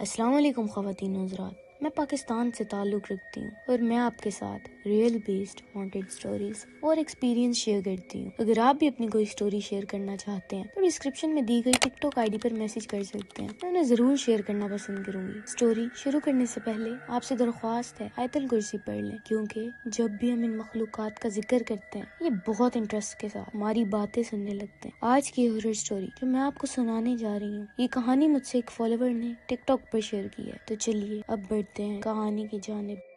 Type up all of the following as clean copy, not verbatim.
السلام علیکم خواتین و حضرات، میں پاکستان سے تعلق رکھتی ہوں اور میں آپ کے ساتھ ریئل بیسڈ وانٹڈ سٹوریز اور ایکسپیرینس شیئر کرتی ہوں۔ اگر آپ بھی اپنی کوئی سٹوری شیئر کرنا چاہتے ہیں تو ڈسکرپشن میں دی گئی ٹک ٹاک آئی ڈی پر میسج کر سکتے ہیں، میں انہیں ضرور شیئر کرنا پسند کروں گی۔ سٹوری شروع کرنے سے پہلے آپ سے درخواست ہے آیت الکرسی پڑھ لیں، کیونکہ جب بھی ہم ان مخلوقات کا ذکر کرتے ہیں یہ بہت انٹرسٹ کے ساتھ ہماری باتیں سننے لگتے ہیں۔ آج کی ہارر سٹوری جو میں آپ کو سنانے جا رہی ہوں، یہ کہانی مجھ سے ایک فالوور نے ٹک ٹاک پر شیئر کی ہے، تو چلیے اب بڑھتے ہیں کہانی کی جانب۔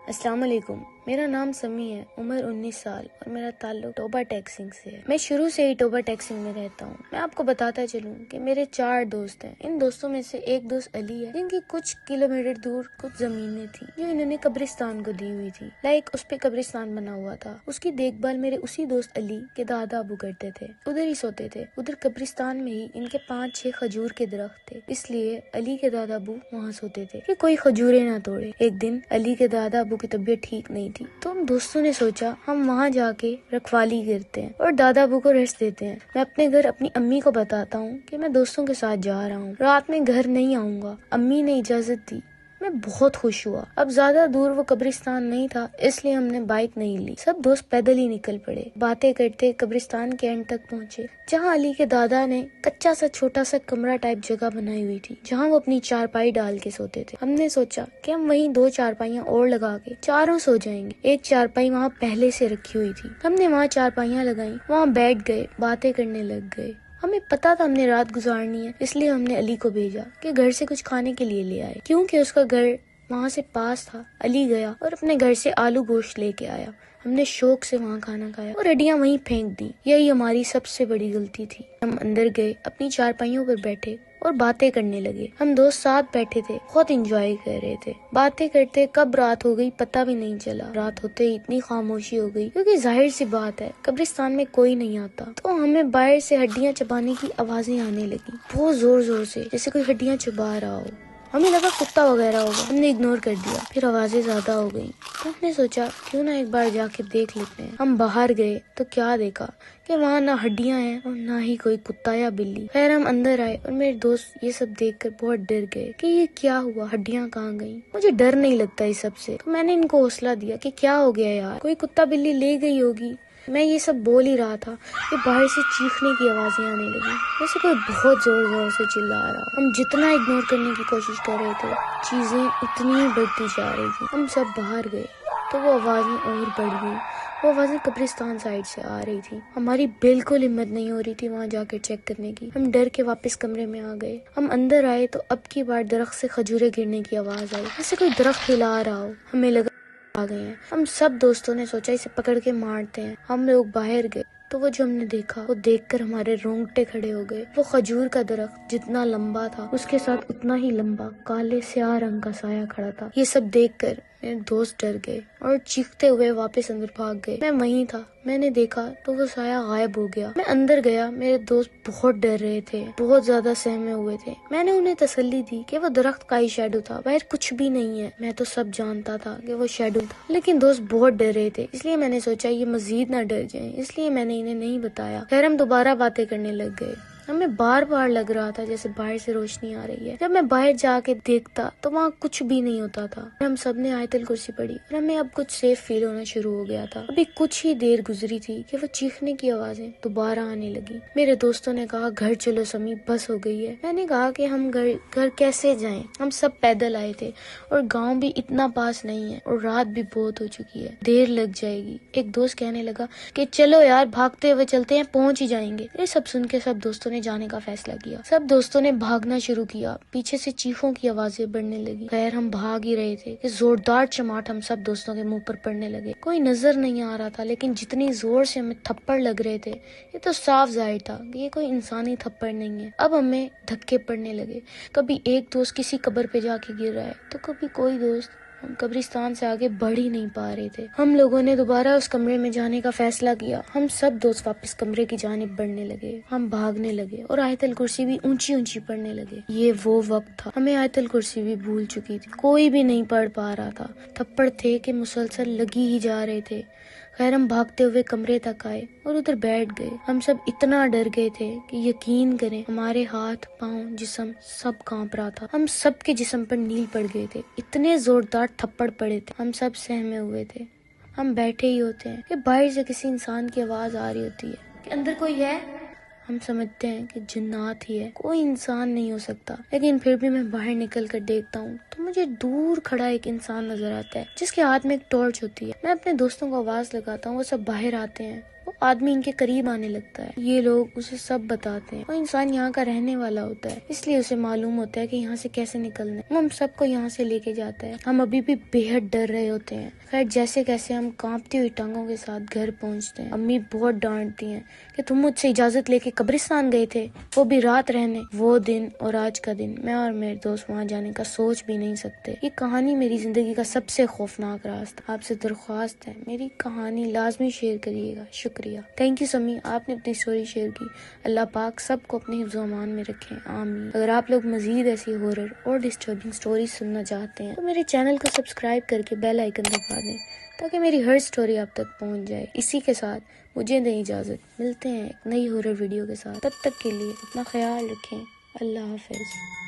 السلام علیکم، میرا نام سمی ہے، عمر 19 سال اور میرا تعلق ٹوبا ٹیکسنگ سے ہے۔ میں شروع سے ہی ٹوبا ٹیکسنگ میں رہتا ہوں۔ میں آپ کو بتاتا چلوں کہ میرے 4 دوست ہیں۔ ان دوستوں میں سے ایک دوست علی ہے، جن کی کچھ کلومیٹر دور کچھ زمینیں تھیں جو انہوں نے قبرستان کو دی ہوئی تھی۔ اس پہ قبرستان بنا ہوا تھا، اس کی دیکھ بھال میرے اسی دوست علی کے دادا ابو کرتے تھے۔ ادھر ہی سوتے تھے، ادھر قبرستان میں ہی ان کے 5-6 کھجور کے درخت تھے، اس لیے علی کے دادا ابو وہاں سوتے تھے کہ کوئی کھجوریں نہ توڑے۔ ایک دن علی کے دادا ابو کی طبیعت ٹھیک نہیں تھی، تو ہم دوستوں نے سوچا ہم وہاں جا کے رکھوالی کرتے ہیں اور دادا ابو کو ریسٹ دیتے ہیں۔ میں اپنے گھر اپنی امی کو بتاتا ہوں کہ میں دوستوں کے ساتھ جا رہا ہوں، رات میں گھر نہیں آؤں گا۔ امی نے اجازت دی، میں بہت خوش ہوا۔ اب زیادہ دور وہ قبرستان نہیں تھا، اس لیے ہم نے بائک نہیں لی، سب دوست پیدل ہی نکل پڑے۔ باتیں کرتے قبرستان کے اینڈ تک پہنچے، جہاں علی کے دادا نے کچا سا چھوٹا سا کمرہ ٹائپ جگہ بنائی ہوئی تھی، جہاں وہ اپنی چارپائی ڈال کے سوتے تھے۔ ہم نے سوچا کہ ہم وہیں 2 چارپائیاں اور لگا کے چاروں سو جائیں گے۔ ایک چارپائی وہاں پہلے سے رکھی ہوئی تھی، ہم نے وہاں چارپائیاں لگائیں، وہاں بیٹھ گئے، باتیں کرنے لگ گئے۔ ہمیں پتا تھا ہم نے رات گزارنی ہے، اس لیے ہم نے علی کو بھیجا کہ گھر سے کچھ کھانے کے لیے لے آئے، کیونکہ اس کا گھر وہاں سے پاس تھا۔ علی گیا اور اپنے گھر سے آلو گوشت لے کے آیا، ہم نے شوق سے وہاں کھانا کھایا اور ہڈیاں وہیں پھینک دی۔ یہی ہماری سب سے بڑی غلطی تھی۔ ہم اندر گئے، اپنی چارپائیوں پر بیٹھے اور باتیں کرنے لگے۔ ہم دوست ساتھ بیٹھے تھے، بہت انجوائے کر رہے تھے۔ باتیں کرتے کب رات ہو گئی پتہ بھی نہیں چلا۔ رات ہوتے ہی اتنی خاموشی ہو گئی، کیونکہ ظاہر سی بات ہے قبرستان میں کوئی نہیں آتا، تو ہمیں باہر سے ہڈیاں چبانے کی آوازیں آنے لگی، بہت زور زور سے، جیسے کوئی ہڈیاں چبا رہا ہو۔ ہمیں لگا کتا وغیرہ ہوگا، ہم نے اگنور کر دیا۔ پھر آوازیں زیادہ ہو گئی تو ہم نے سوچا کیوں نہ ایک بار جا کے دیکھ لیتے ہیں۔ ہم باہر گئے تو کیا دیکھا کہ وہاں نہ ہڈیاں ہیں اور نہ ہی کوئی کتا یا بلی۔ خیر ہم اندر آئے اور میرے دوست یہ سب دیکھ کر بہت ڈر گئے کہ یہ کیا ہوا، ہڈیاں کہاں گئیں۔ مجھے ڈر نہیں لگتا اس سب سے، تو میں نے ان کو حوصلہ دیا کہ کیا ہو گیا یار، کوئی کتا بلی لے گئی ہوگی۔ میں یہ سب بول ہی رہا تھا کہ باہر سے چیخنے کی آوازیں آنے لگی، جیسے کوئی بہت زور زور سے چلا رہا ہو۔ ہم جتنا اگنور کرنے کی کوشش کر رہے تھے، چیزیں اتنی بڑھتی جا رہی تھی۔ ہم سب باہر گئے تو وہ آوازیں اور بڑھ گئی، وہ آوازیں قبرستان سائڈ سے آ رہی تھی۔ ہماری بالکل ہمت نہیں ہو رہی تھی وہاں جا کے چیک کرنے کی۔ ہم ڈر کے واپس کمرے میں آ گئے۔ ہم اندر آئے تو اب کی بار درخت سے کھجوریں گرنے کی آواز آئی، جیسے کوئی درخت ہلا رہا ہو۔ ہمیں لگا آ گئے ہیں۔ ہم سب دوستوں نے سوچا اسے پکڑ کے مارتے ہیں۔ ہم لوگ باہر گئے تو وہ جو ہم نے دیکھا، وہ دیکھ کر ہمارے رونگٹے کھڑے ہو گئے۔ وہ کھجور کا درخت جتنا لمبا تھا، اس کے ساتھ اتنا ہی لمبا کالے سیاہ رنگ کا سایہ کھڑا تھا۔ یہ سب دیکھ کر میرے دوست ڈر گئے اور چیختے ہوئے واپس اندر بھاگ گئے۔ میں وہیں تھا، میں نے دیکھا تو وہ سایہ غائب ہو گیا۔ میں اندر گیا، میرے دوست بہت ڈر رہے تھے، بہت زیادہ سہمے ہوئے تھے۔ میں نے انہیں تسلی دی کہ وہ درخت کا ہی شیڈو تھا، باہر کچھ بھی نہیں ہے۔ میں تو سب جانتا تھا کہ وہ شیڈو تھا، لیکن دوست بہت ڈر رہے تھے، اس لیے میں نے سوچا یہ مزید نہ ڈر جائیں، اس لیے میں نے انہیں نہیں بتایا۔ پھر ہم دوبارہ باتیں کرنے لگ گئے۔ ہمیں بار بار لگ رہا تھا جیسے باہر سے روشنی آ رہی ہے۔ جب میں باہر جا کے دیکھتا تو وہاں کچھ بھی نہیں ہوتا تھا۔ ہم سب نے آیت الکرسی پڑھی اور ہمیں اب کچھ سیف فیل ہونا شروع ہو گیا تھا۔ ابھی کچھ ہی دیر گزری تھی کہ وہ چیخنے کی آوازیں دوبارہ آنے لگی۔ میرے دوستوں نے کہا گھر چلو سمی، بس ہو گئی ہے۔ میں نے کہا کہ ہم گھر کیسے جائیں، ہم سب پیدل آئے تھے اور گاؤں بھی اتنا پاس نہیں ہے اور رات بھی بہت ہو چکی ہے، دیر لگ جائے گی۔ ایک دوست کہنے لگا کہ چلو یار بھاگتے ہوئے چلتے ہیں، پہنچ ہی جائیں گے۔ یہ سب سن کے سب دوستوں نے جانے کا فیصلہ کیا۔ سب دوستوں نے بھاگنا شروع کیا، پیچھے سے چیخوں کی آوازیں بڑھنے لگی۔ خیر ہم بھاگ ہی رہے تھے کہ زوردار چماٹ ہم سب دوستوں کے منہ پر پڑنے لگے۔ کوئی نظر نہیں آ رہا تھا، لیکن جتنی زور سے ہمیں تھپڑ لگ رہے تھے، یہ تو صاف ظاہر تھا کہ یہ کوئی انسانی تھپڑ نہیں ہے۔ اب ہمیں دھکے پڑنے لگے، کبھی ایک دوست کسی قبر پہ جا کے گر رہا ہے تو کبھی کوئی دوست۔ ہم قبرستان سے آگے بڑھ ہی نہیں پا رہے تھے۔ ہم لوگوں نے دوبارہ اس کمرے میں جانے کا فیصلہ کیا۔ ہم سب دوست واپس کمرے کی جانب بڑھنے لگے، ہم بھاگنے لگے اور آیت الکرسی بھی اونچی اونچی پڑھنے لگے۔ یہ وہ وقت تھا، ہمیں آیت الکرسی بھی بھول چکی تھی، کوئی بھی نہیں پڑھ پا رہا تھا۔ تھپڑ تھے کہ مسلسل لگی ہی جا رہے تھے۔ خیر ہم بھاگتے ہوئے کمرے تک آئے اور ادھر بیٹھ گئے. ہم سب اتنا ڈر گئے تھے کہ یقین کریں ہمارے ہاتھ پاؤں جسم سب کانپ رہا تھا. ہم سب کے جسم پر نیل پڑ گئے تھے. اتنے زوردار تھپڑ پڑے تھے. ہم سب سہمے ہوئے تھے. ہم بیٹھے ہی ہوتے ہیں کہ باہر سے کسی انسان کی آواز آ رہی ہوتی ہے کہ اندر کوئی ہے. ہم سمجھتے ہیں کہ جنات ہی ہے, کوئی انسان نہیں ہو سکتا. لیکن پھر بھی میں باہر نکل کر دیکھتا ہوں تو مجھے دور کھڑا ایک انسان نظر آتا ہے جس کے ہاتھ میں ایک ٹارچ ہوتی ہے. میں اپنے دوستوں کو آواز لگاتا ہوں, وہ سب باہر آتے ہیں. وہ آدمی ان کے قریب آنے لگتا ہے. یہ لوگ اسے سب بتاتے ہیں. وہ انسان یہاں کا رہنے والا ہوتا ہے, اس لیے اسے معلوم ہوتا ہے کہ یہاں سے کیسے نکلنا ہے. وہ ہم سب کو یہاں سے لے کے جاتا ہے. ہم ابھی بھی بے حد ڈر رہے ہوتے ہیں. خیر جیسے کیسے ہم کانپتی ہوئی ٹانگوں کے ساتھ گھر پہنچتے ہیں. امی بہت ڈانٹتی ہیں کہ تم مجھ سے اجازت لے کے قبرستان گئے تھے, وہ بھی رات رہنے. وہ دن اور آج کا دن میں اور میرے دوست وہاں جانے کا سوچ بھی نہیں سکتے. یہ کہانی میری زندگی کا سب سے خوفناک راز تھا. آپ سے درخواست ہے میری کہانی لازمی شیئر کریے گا. شکریہ. تھینک یو سمی, آپ نے اپنی اسٹوری شیئر کی. اللہ پاک سب کو اپنے حفظ و امان میں رکھیں, آمین. اگر آپ لوگ مزید ایسی ہورر اور ڈسٹربنگ اسٹوریز سننا چاہتے ہیں تو میرے چینل کو سبسکرائب کر کے بیل آئیکن دبا دیں تاکہ میری ہر اسٹوری آپ تک پہنچ جائے. اسی کے ساتھ مجھے دیں اجازت, ملتے ہیں ایک نئی ہورر ویڈیو کے ساتھ. تب تک کے لیے اپنا خیال رکھیں. اللہ حافظ.